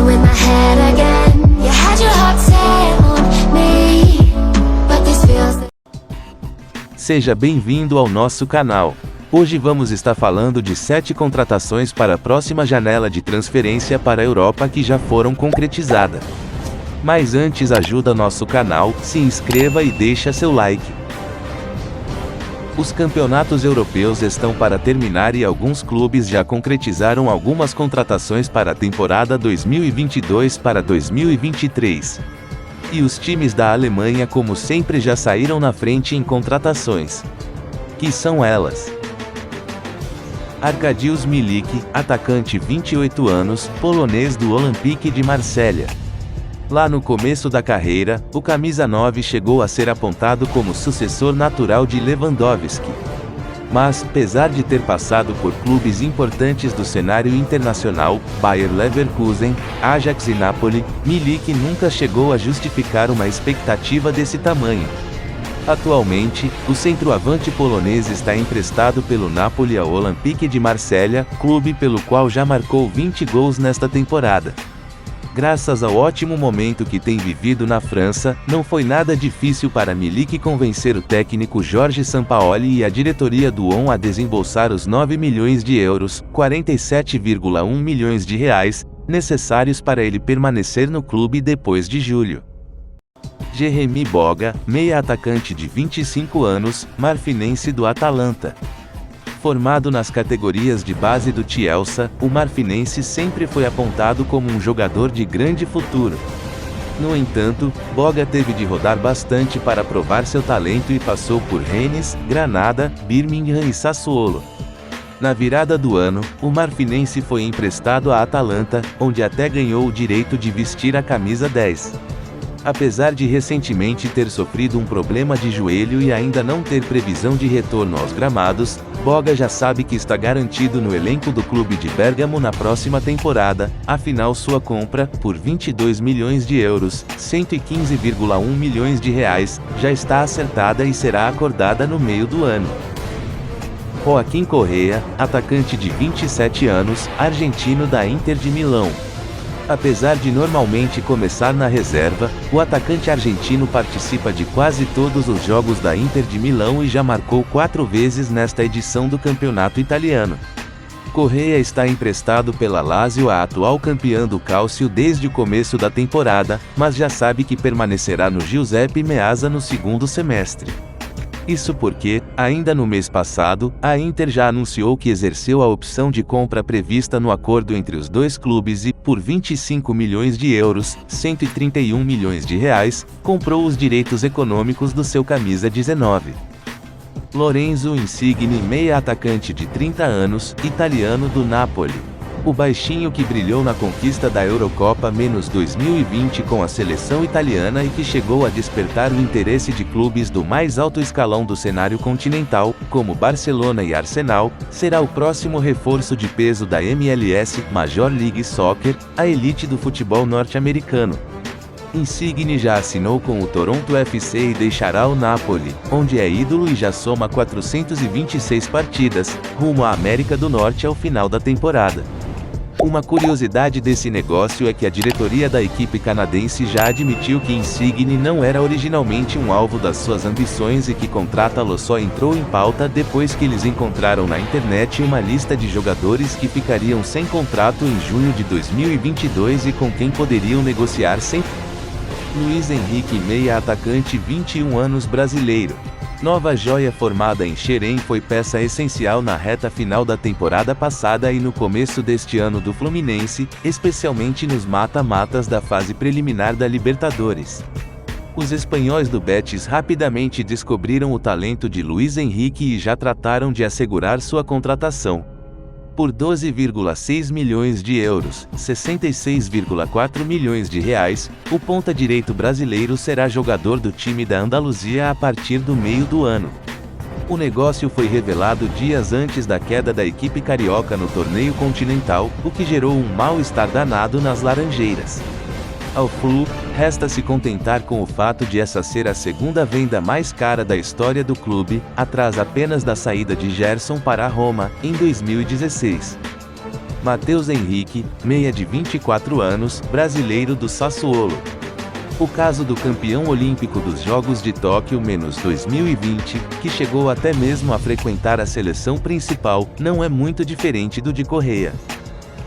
fooling with my head again. You had your heart set on me, but this feels. Seja bem-vindo ao nosso canal. Hoje vamos estar falando de 7 contratações para a próxima janela de transferência para a Europa que já foram concretizadas. Mas antes, ajuda nosso canal, se inscreva e deixa seu like. Os campeonatos europeus estão para terminar e alguns clubes já concretizaram algumas contratações para a temporada 2022 para 2023. E os times da Alemanha, como sempre, já saíram na frente em contratações. Que são elas? Arkadiusz Milik, atacante 28 anos, polonês do Olympique de Marselha. Lá no começo da carreira, o camisa 9 chegou a ser apontado como sucessor natural de Lewandowski. Mas, apesar de ter passado por clubes importantes do cenário internacional, Bayer Leverkusen, Ajax e Napoli, Milik nunca chegou a justificar uma expectativa desse tamanho. Atualmente, o centroavante polonês está emprestado pelo Napoli ao Olympique de Marselha, clube pelo qual já marcou 20 gols nesta temporada. Graças ao ótimo momento que tem vivido na França, não foi nada difícil para Milik convencer o técnico Jorge Sampaoli e a diretoria do ON a desembolsar os 9 milhões de euros, 47,1 milhões de reais, necessários para ele permanecer no clube depois de julho. Jeremy Boga, meia-atacante de 25 anos, marfinense do Atalanta. Formado nas categorias de base do Chelsea, o marfinense sempre foi apontado como um jogador de grande futuro. No entanto, Boga teve de rodar bastante para provar seu talento e passou por Rennes, Granada, Birmingham e Sassuolo. Na virada do ano, o marfinense foi emprestado à Atalanta, onde até ganhou o direito de vestir a camisa 10. Apesar de recentemente ter sofrido um problema de joelho e ainda não ter previsão de retorno aos gramados, Boga já sabe que está garantido no elenco do clube de Bérgamo na próxima temporada, afinal sua compra, por 22 milhões de euros, 115,1 milhões de reais, já está acertada e será acordada no meio do ano. Joaquim Correa, atacante de 27 anos, argentino da Inter de Milão. Apesar de normalmente começar na reserva, o atacante argentino participa de quase todos os jogos da Inter de Milão e já marcou 4 vezes nesta edição do campeonato italiano. Correa está emprestado pela Lazio, a atual campeã do Calcio desde o começo da temporada, mas já sabe que permanecerá no Giuseppe Meazza no segundo semestre. Isso porque, ainda no mês passado, a Inter já anunciou que exerceu a opção de compra prevista no acordo entre os dois clubes e, por 25 milhões de euros, 131 milhões de reais, comprou os direitos econômicos do seu camisa 19. Lorenzo Insigne, meia-atacante de 30 anos, italiano do Napoli. O baixinho que brilhou na conquista da Eurocopa -2020 com a seleção italiana e que chegou a despertar o interesse de clubes do mais alto escalão do cenário continental, como Barcelona e Arsenal, será o próximo reforço de peso da MLS, Major League Soccer, a elite do futebol norte-americano. Insigne já assinou com o Toronto FC e deixará o Napoli, onde é ídolo e já soma 426 partidas, rumo à América do Norte ao final da temporada. Uma curiosidade desse negócio é que a diretoria da equipe canadense já admitiu que Insigne não era originalmente um alvo das suas ambições e que contratá-lo só entrou em pauta depois que eles encontraram na internet uma lista de jogadores que ficariam sem contrato em junho de 2022 e com quem poderiam negociar sem. Luiz Henrique, meia-atacante 21 anos brasileiro. Nova joia formada em Xerém, foi peça essencial na reta final da temporada passada e no começo deste ano do Fluminense, especialmente nos mata-matas da fase preliminar da Libertadores. Os espanhóis do Betis rapidamente descobriram o talento de Luiz Henrique e já trataram de assegurar sua contratação. Por 12,6 milhões de euros, 66,4 milhões de reais, o ponta-direito brasileiro será jogador do time da Andaluzia a partir do meio do ano. O negócio foi revelado dias antes da queda da equipe carioca no torneio continental, o que gerou um mal-estar danado nas Laranjeiras. Ao Flu, resta se contentar com o fato de essa ser a segunda venda mais cara da história do clube, atrás apenas da saída de Gerson para a Roma, em 2016. Matheus Henrique, meia de 24 anos, brasileiro do Sassuolo. O caso do campeão olímpico dos Jogos de Tóquio -2020, que chegou até mesmo a frequentar a seleção principal, não é muito diferente do de Correa.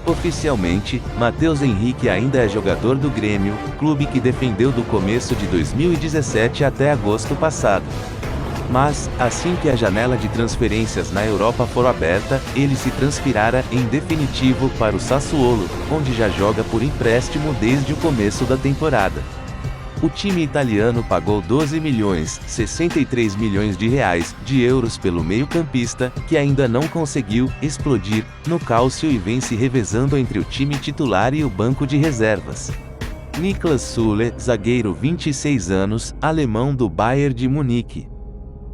Oficialmente, Matheus Henrique ainda é jogador do Grêmio, clube que defendeu do começo de 2017 até agosto passado. Mas, assim que a janela de transferências na Europa for aberta, ele se transferirá em definitivo para o Sassuolo, onde já joga por empréstimo desde o começo da temporada. O time italiano pagou 12,63 milhões de euros pelo meio-campista, que ainda não conseguiu explodir no Calcio e vem se revezando entre o time titular e o banco de reservas. Niklas Süle, zagueiro 26 anos, alemão do Bayern de Munique.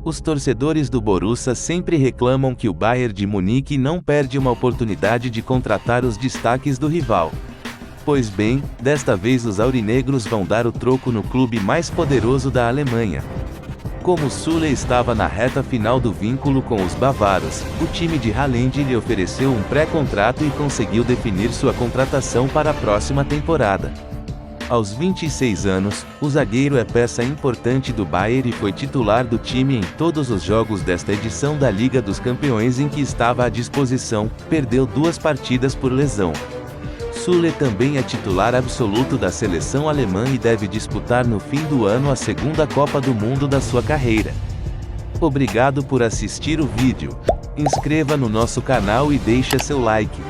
Os torcedores do Borussia sempre reclamam que o Bayern de Munique não perde uma oportunidade de contratar os destaques do rival. Pois bem, desta vez os aurinegros vão dar o troco no clube mais poderoso da Alemanha. Como Süle estava na reta final do vínculo com os bávaros, o time de Haaland lhe ofereceu um pré-contrato e conseguiu definir sua contratação para a próxima temporada. Aos 26 anos, o zagueiro é peça importante do Bayern e foi titular do time em todos os jogos desta edição da Liga dos Campeões em que estava à disposição, perdeu 2 partidas por lesão. Süle também é titular absoluto da seleção alemã e deve disputar no fim do ano a segunda Copa do Mundo da sua carreira. Obrigado por assistir o vídeo. Inscreva no nosso canal e deixe seu like.